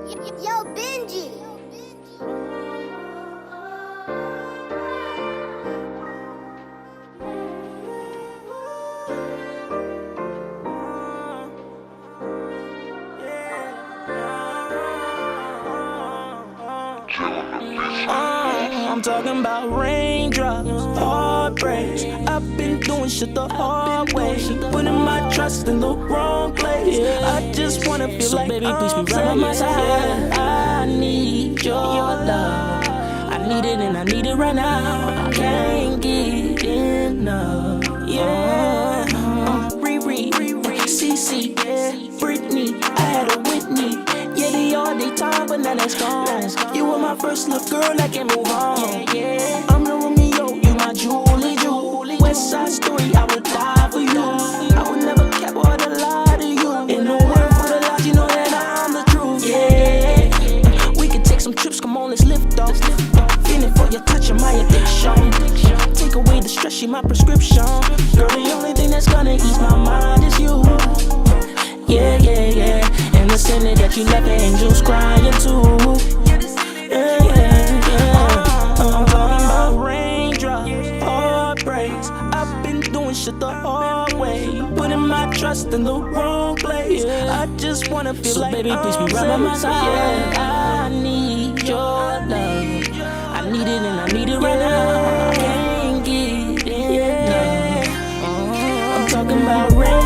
Yo, Benji. I'm talking about raindrops, heartbreaks. I've been doing shit the hard way, putting my trust in the wrong place. I just wanna feel so like baby, please be right by my side. I need your love. I need it and I need it right now. I can't get enough. Yeah, Riri, CC, Britney, I had a Whitney. Yeah, they all they time, but now that's gone. You were my first love, girl, I can't move on. Yeah, I'm the Romeo, you my Julie. West Side Story, I would die for you. I would never cap or to lie to you. In no word for the lies, you know that I'm the truth. Yeah, we can take some trips, come on, let's lift off. Feeling for your touch and my addiction. Take away the stress, she my prescription. Girl, the only thing that's gonna ease my mind is you. Yeah, yeah, yeah. And the sinner that you left, the angels crying too. Yeah, yeah, yeah. I'm talking about raindrops, heartbreaks. I've been doing shit the hard way, putting my trust in the wrong place. I just wanna feel so like baby, please be right by my side. Yeah, I need your love. I need it and I need it right now. I can't get enough. I'm talking about rain.